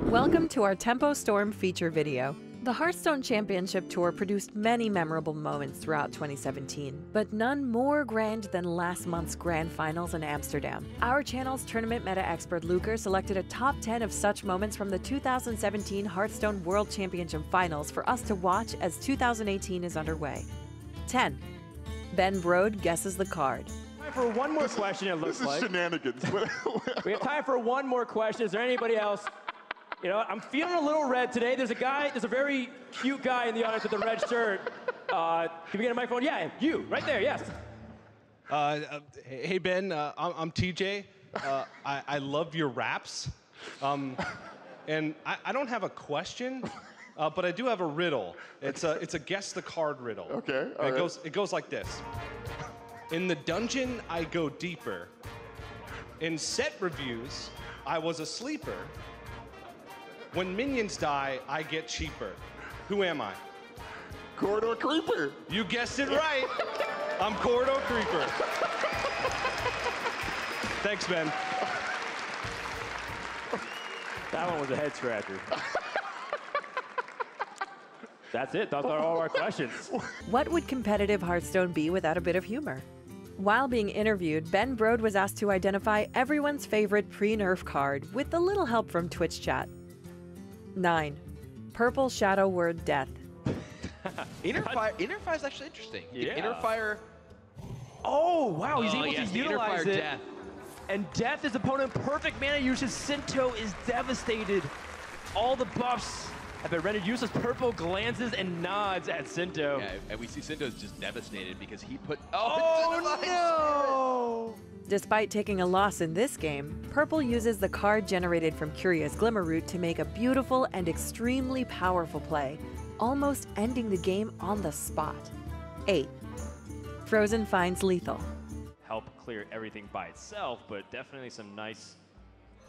Welcome to our Tempo Storm feature video. The Hearthstone Championship Tour produced many memorable moments throughout 2017, but none more grand than last month's Grand Finals in Amsterdam. Our channel's tournament meta expert Luker selected a top 10 of such moments from the 2017 Hearthstone World Championship Finals for us to watch as 2018 is underway. 10. Ben BRODE guesses the card. Time for one more question, it looks like. This is shenanigans. We have time for one more question. Is there anybody else? You know, I'm feeling a little red today. There's a very cute guy in the audience with a red shirt. Can we get a microphone? Yeah, you, right there, yes. Hey, Ben, I'm TJ. I love your raps. And I don't have a question, but I do have a riddle. It's a guess the card riddle. Okay, all right. It goes like this. In the dungeon, I go deeper. In set reviews, I was a sleeper. When minions die, I get cheaper. Who am I? Corridor Creeper. You guessed it right. I'm Corridor Creeper. Thanks, Ben. That one was a head scratcher. That's it. Those are all our questions. What would competitive Hearthstone be without a bit of humor? While being interviewed, Ben BRODE was asked to identify everyone's favorite pre-nerf card with a little help from Twitch chat. 9. Purple Shadow Word Death. Inner Fire is actually interesting. Yeah. Inner Fire. Oh, wow, he's able yes, to the Inner utilize Fire it. Death. And Death is opponent perfect mana usage. Sinto is devastated. All the buffs have been rendered useless. Purple glances and nods at Sinto. Yeah, and we see Sinto's just devastated because he put. Oh no! Despite taking a loss in this game, Purple uses the card generated from Curious Glimmerroot to make a beautiful and extremely powerful play, almost ending the game on the spot. 8. Frozen finds lethal. Help clear everything by itself, but definitely some nice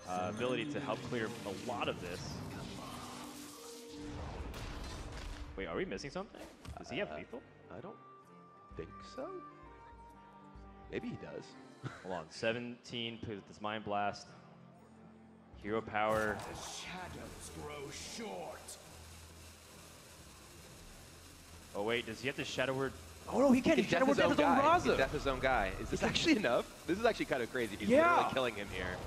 ability to help clear a lot of this. Wait, are we missing something? Does he have lethal? I don't think so. Maybe he does. Hold on, 17 with this Mind Blast. Hero power. The shadows grow short. Oh wait, does he have to Shadow Word? Oh no, he can't. He Shadow Word Death his own He's Raza. Death his own guy. Is this actually enough? This is actually kind of crazy. He's Yeah. literally killing him here.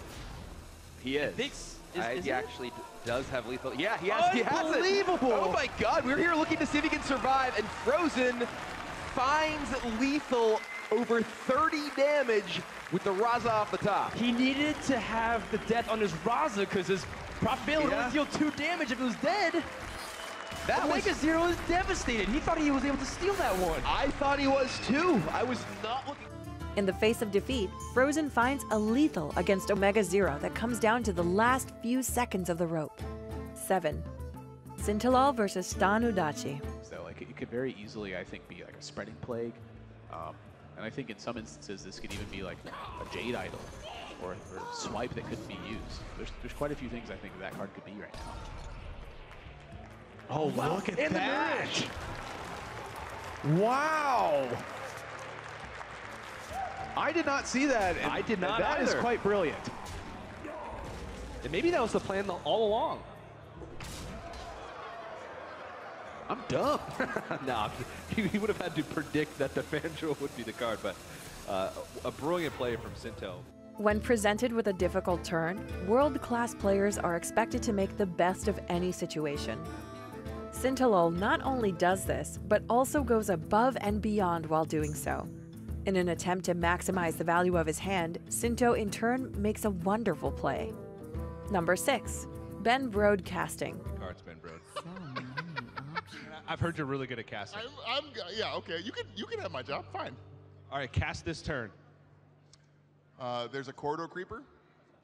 He is. Is he it? actually does have lethal. Yeah, he has it. Unbelievable. Oh my god, we're here looking to see if he can survive, and Frozen finds lethal over 30 damage with the Raza off the top. He needed to have the death on his Raza because his probability would only deal 2 damage if it was dead. That Omega Zero is devastated. He thought he was able to steal that one. I thought he was too. I was not looking. In the face of defeat, Frozen finds a lethal against Omega Zero that comes down to the last few seconds of the rope. 7. SINTOLOL versus SHTANUDACHI. So like it could very easily, I think, be like a spreading plague. And I think in some instances this could even be like a Jade Idol or a swipe that couldn't be used. There's quite a few things I think that card could be right now. Oh, wow. Look at and that. Wow! I did not see that. And I did not That is either. quite brilliant. And maybe that was the plan all along. I'm dumb. No, he would have had to predict that the Fangirl would be the card, but a brilliant play from Sinto. When presented with a difficult turn, world-class players are expected to make the best of any situation. SINTOLOL not only does this, but also goes above and beyond while doing so. In an attempt to maximize the value of his hand, Sinto in turn makes a wonderful play. Number 6. Ben BRODE casting. Cards, Ben BRODE. I've heard you're really good at casting. Yeah, okay. You can have my job. Fine. All right, cast this turn. There's a Corridor Creeper.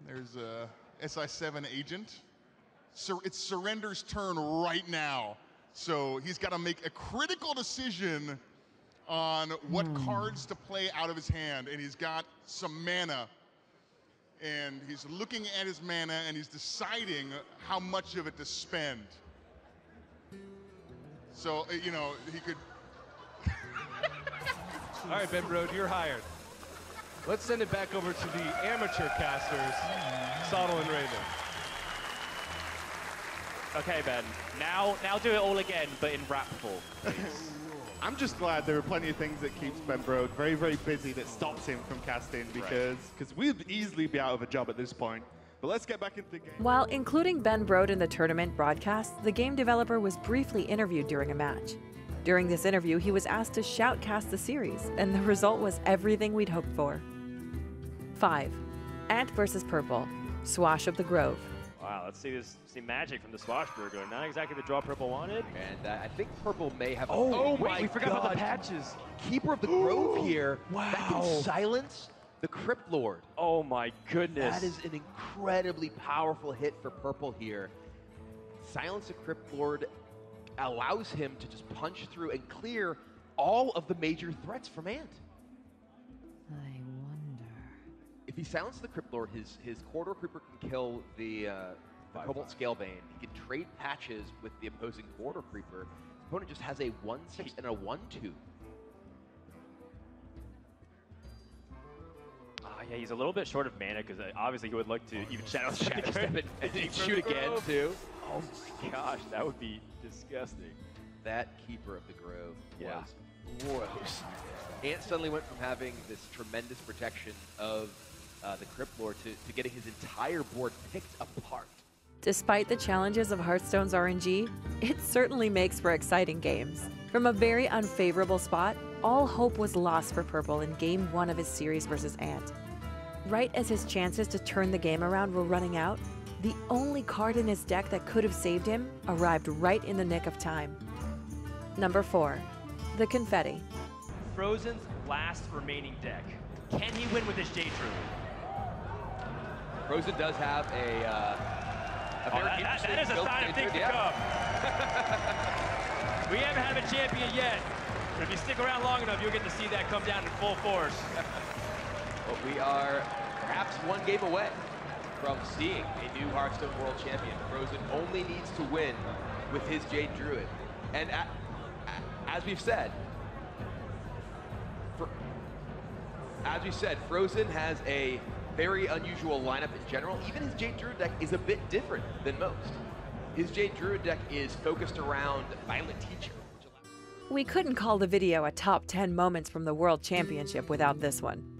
There's a SI7 agent. It's Surrender's turn right now. So he's got to make a critical decision on what cards to play out of his hand. And he's got some mana. And he's looking at his mana and he's deciding how much of it to spend. So, you know, he could... All right, Ben BRODE, you're hired. Let's send it back over to the amateur casters, Sottle and Raven. Okay, Ben. Now do it all again, but in rap full, please. I'm just glad there are plenty of things that keeps Ben BRODE very, very busy that stops him from casting because we'd easily be out of a job at this point. But let's get back into the game. While including Ben BRODE in the tournament broadcast, the game developer was briefly interviewed during a match. During this interview, he was asked to shoutcast the series, and the result was everything we'd hoped for. 5. Ant versus Purple, Swash of the Grove. Wow, let's see magic from the SWASH burger. Not exactly the draw Purple wanted. And I think Purple may have. Wait, we forgot about the patches. Keeper of the Grove here. Wow. That can silence the Crypt Lord. Oh my goodness. That is an incredibly powerful hit for Purple here. Silence the Crypt Lord allows him to just punch through and clear all of the major threats from Ant. I wonder. If he silences the Crypt Lord, his Corridor Creeper can kill the Cobalt Scalebane. He can trade patches with the opposing Corridor Creeper. His opponent just has a 1/6 and a 1/2. Yeah, he's a little bit short of mana because obviously he would like to even Shadow Step and shoot again too. Oh my gosh, that would be disgusting. That Keeper of the Grove was gross. Ant suddenly went from having this tremendous protection of the Crypt Lord to getting his entire board picked apart. Despite the challenges of Hearthstone's RNG, it certainly makes for exciting games. From a very unfavorable spot, all hope was lost for Purple in Game 1 of his series versus Ant. Right as his chances to turn the game around were running out, the only card in his deck that could have saved him arrived right in the nick of time. Number 4, the Confetti. Frozen's last remaining deck. Can he win with his Jade Druid? Frozen does have a very interesting that is a sign of things to come. We haven't had a champion yet, but if you stick around long enough, you'll get to see that come down in full force. But we are perhaps one game away from seeing a new Hearthstone World Champion. Frozen only needs to win with his Jade Druid. And as we've said, Frozen has a very unusual lineup in general. Even his Jade Druid deck is a bit different than most. His Jade Druid deck is focused around Violent Teacher. We couldn't call the video a top 10 moments from the World Championship without this one.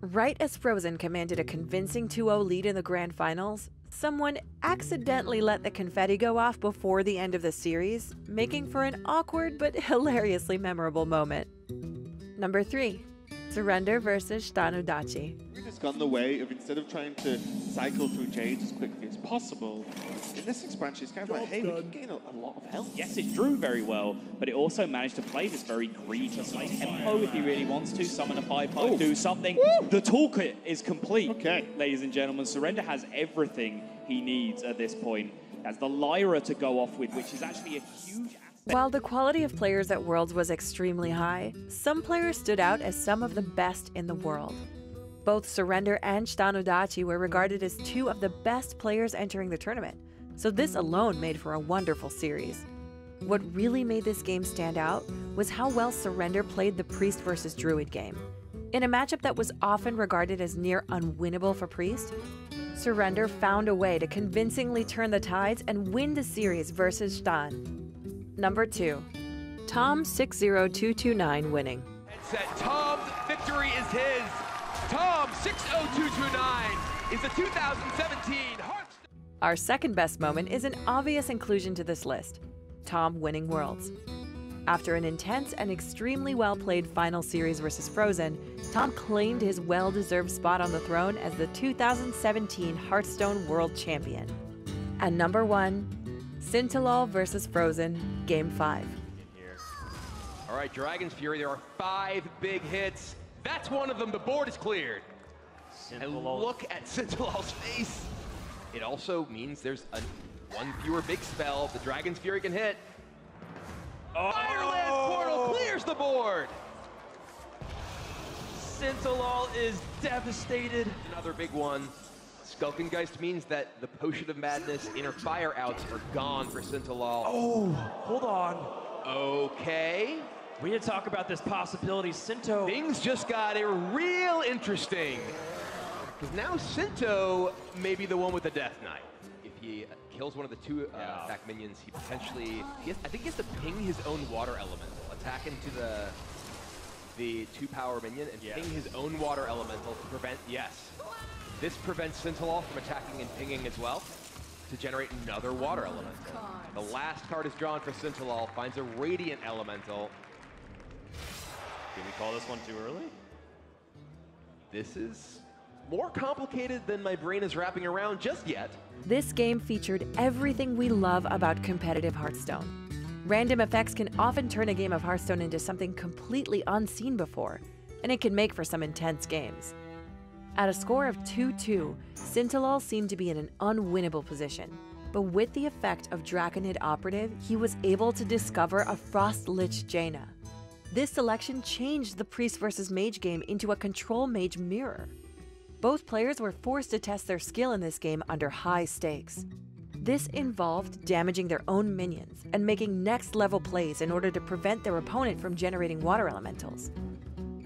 Right as Frozen commanded a convincing 2-0 lead in the Grand Finals, someone accidentally let the confetti go off before the end of the series, making for an awkward but hilariously memorable moment. Number 3, Surrender versus SHTANUDACHI. We've just gone the way of, instead of trying to cycle through Jade as quickly as possible, in this expansion it's kind of like, hey, we can gain a lot of health. Yes, it drew very well, but it also managed to play this very greedy tempo if he really wants to. Summon a 5/5, do something. Woo! The toolkit is complete, ladies and gentlemen. Surrender has everything he needs at this point. Has the Lyra to go off with, which is actually a huge aspect. While the quality of players at Worlds was extremely high, some players stood out as some of the best in the world. Both Surrender and SHTANUDACHI were regarded as two of the best players entering the tournament, so this alone made for a wonderful series. What really made this game stand out was how well Surrender played the Priest versus Druid game. In a matchup that was often regarded as near unwinnable for Priest, Surrender found a way to convincingly turn the tides and win the series versus Stan. Number 2, Tom60229 winning. Headset, Tom's victory is his. Tom 60229 is the 2017 Hearthstone. Our second best moment is an obvious inclusion to this list, Tom winning Worlds. After an intense and extremely well-played final series versus Frozen, Tom claimed his well-deserved spot on the throne as the 2017 Hearthstone World Champion. And number 1, SINTOLOL versus Frozen, Game 5. All right, Dragon's Fury, there are 5 big hits. That's one of them, the board is cleared. And look at SINTOLOL's face. It also means there's one fewer big spell the Dragon's Fury can hit. Fireland Portal clears the board. SINTOLOL is devastated. Another big one. Skulkengeist means that the Potion of Madness inner fire outs are gone for SINTOLOL. Oh, hold on. Okay. We need to talk about this possibility. Sinto. Things just got real interesting. Because now Sinto may be the one with the Death Knight. If he kills one of the two attack minions, he potentially, I think he has to ping his own water elemental, attack into the 2-power minion and ping his own water elemental to prevent, this prevents SINTOLOL from attacking and pinging as well to generate another water elemental. The last card is drawn for SINTOLOL, finds a Radiant Elemental. Did we call this one too early? This is more complicated than my brain is wrapping around just yet. This game featured everything we love about competitive Hearthstone. Random effects can often turn a game of Hearthstone into something completely unseen before, and it can make for some intense games. At a score of 2-2, SINTOLOL seemed to be in an unwinnable position, but with the effect of Draconid Operative, he was able to discover a Frost-Lich Jaina. This selection changed the Priest versus Mage game into a Control Mage mirror. Both players were forced to test their skill in this game under high stakes. This involved damaging their own minions and making next-level plays in order to prevent their opponent from generating water elementals.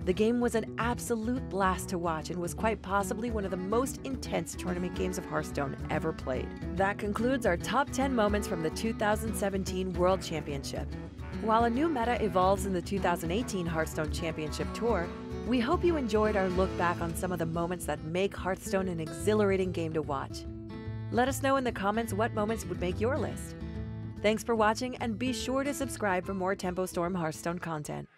The game was an absolute blast to watch and was quite possibly one of the most intense tournament games of Hearthstone ever played. That concludes our top 10 moments from the 2017 World Championship. While a new meta evolves in the 2018 Hearthstone Championship Tour, we hope you enjoyed our look back on some of the moments that make Hearthstone an exhilarating game to watch. Let us know in the comments what moments would make your list. Thanks for watching, and be sure to subscribe for more Tempo Storm Hearthstone content.